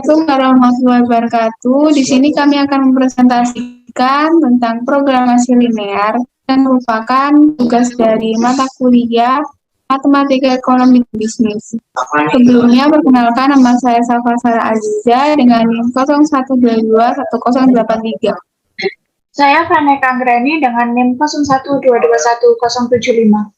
Assalamualaikum warahmatullahi wabarakatuh. Di sini kami akan mempresentasikan tentang programasi linear yang merupakan tugas dari mata kuliah Matematika Ekonomi Bisnis. Sebelumnya, perkenalkan nama saya Safa Sarah Aziza dengan NIM 01221083. Saya Vaneka Anggreni dengan NIM 01221075.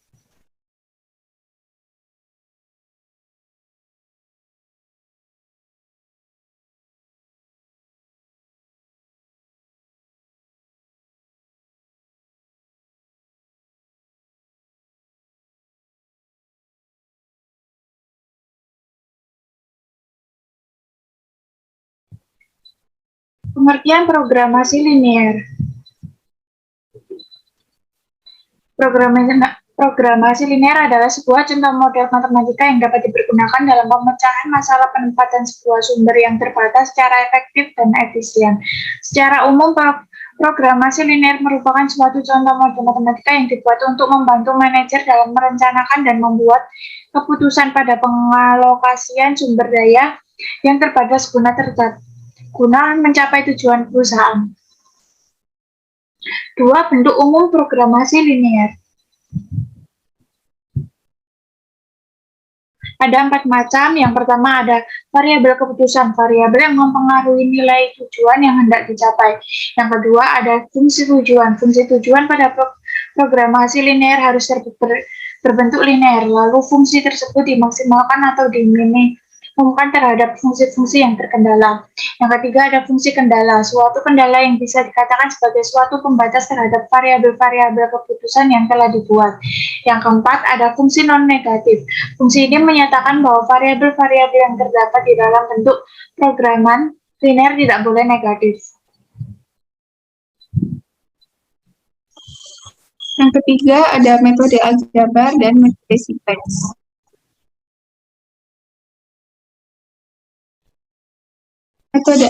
Pengertian programasi linear. Programasi linear adalah sebuah contoh model matematika yang dapat dipergunakan dalam pemecahan masalah penempatan sebuah sumber yang terbatas secara efektif dan efisien. Secara umum, programasi linear merupakan suatu contoh model matematika yang dibuat untuk membantu manajer dalam merencanakan dan membuat keputusan pada pengalokasian sumber daya yang terbatas guna mencapai tujuan perusahaan. 2. Bentuk umum programasi linear. Ada 4 macam. Yang pertama ada variabel keputusan, variabel yang mempengaruhi nilai tujuan yang hendak dicapai. Yang kedua ada fungsi tujuan. Fungsi tujuan pada programasi linear harus berbentuk linear, lalu fungsi tersebut dimaksimalkan atau diminimumkan terhadap fungsi-fungsi yang terkendala. Yang ketiga ada fungsi kendala, suatu kendala yang bisa dikatakan sebagai suatu pembatas terhadap variabel-variabel keputusan yang telah dibuat. Yang keempat ada fungsi non-negatif. Fungsi ini menyatakan bahwa variabel-variabel yang terdapat di dalam bentuk programan linear tidak boleh negatif. Yang ketiga ada metode aljabar dan metode simplex. Metode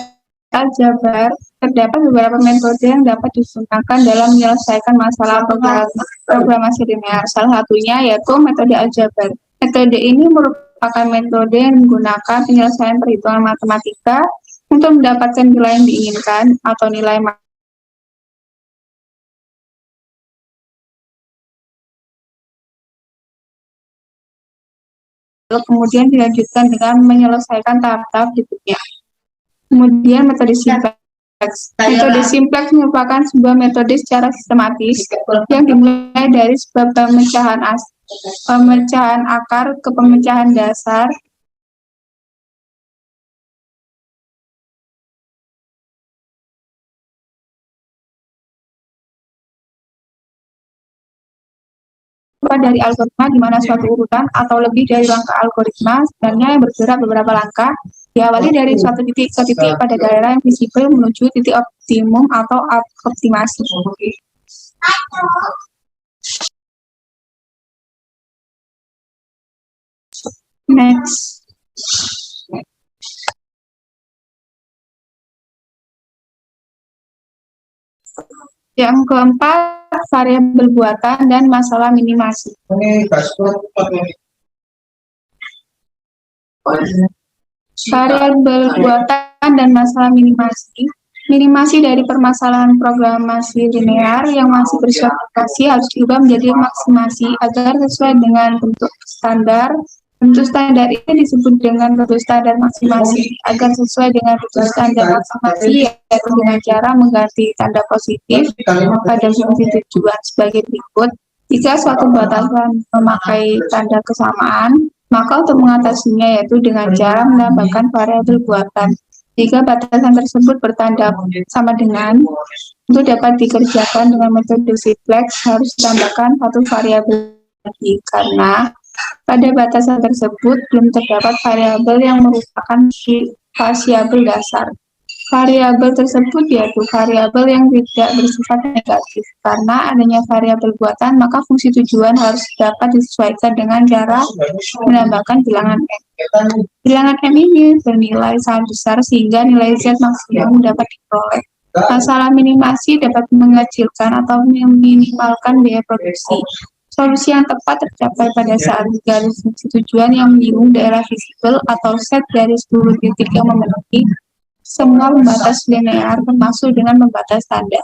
aljabar, terdapat beberapa metode yang dapat digunakan dalam menyelesaikan masalah programasi linear. Salah satunya yaitu metode aljabar. Metode ini merupakan metode yang menggunakan penyelesaian perhitungan matematika untuk mendapatkan nilai yang diinginkan atau nilai kemudian dilanjutkan dengan menyelesaikan tahap-tahap berikutnya. Kemudian metode simplex. Metode simplex merupakan sebuah metode secara sistematis yang dimulai dari sebuah pemecahan akar ke pemecahan dasar dari algoritma di mana suatu urutan atau lebih dari langkah algoritma sebenarnya yang bergerak beberapa langkah diawali dari suatu titik ke titik pada daerah yang visible menuju titik optimum atau optimasi. Next. Yang keempat, variabel buatan dan masalah minimasi. Variabel buatan dan masalah minimasi. Minimasi dari permasalahan programasi linear yang masih bersubordinasi harus diubah menjadi maksimasi agar sesuai dengan bentuk standar. Bentuk standar ini disebut dengan bentuk standar maksimasi agar sesuai dengan bentuk standar maksimasi, yaitu dengan cara mengganti tanda positif pada fungsi tujuan sebagai berikut. Jika suatu batasan memakai tanda kesamaan, maka untuk mengatasinya yaitu dengan cara menambahkan variabel buatan. Jika batasan tersebut bertanda sama dengan, untuk dapat dikerjakan dengan metode simplex harus ditambahkan satu variabel lagi, karena pada batasan tersebut belum terdapat variabel yang merupakan variabel dasar. Variabel tersebut yaitu variabel yang tidak bersifat negatif. Karena adanya variabel buatan, maka fungsi tujuan harus dapat disesuaikan dengan cara menambahkan bilangan M. Bilangan M ini bernilai sangat besar sehingga nilai Z maksimum dapat diperoleh. Masalah minimasi dapat mengecilkan atau meminimalkan biaya produksi. Solusi yang tepat tercapai pada saat garis fungsi tujuan yang menyinggung daerah visible atau set dari seluruh titik yang memenuhi semua pembatas linear termasuk dengan pembatas tanda.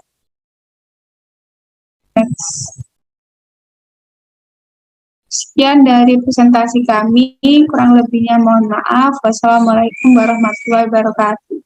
Next. Sekian dari presentasi kami, kurang lebihnya mohon maaf. Wassalamualaikum warahmatullahi wabarakatuh.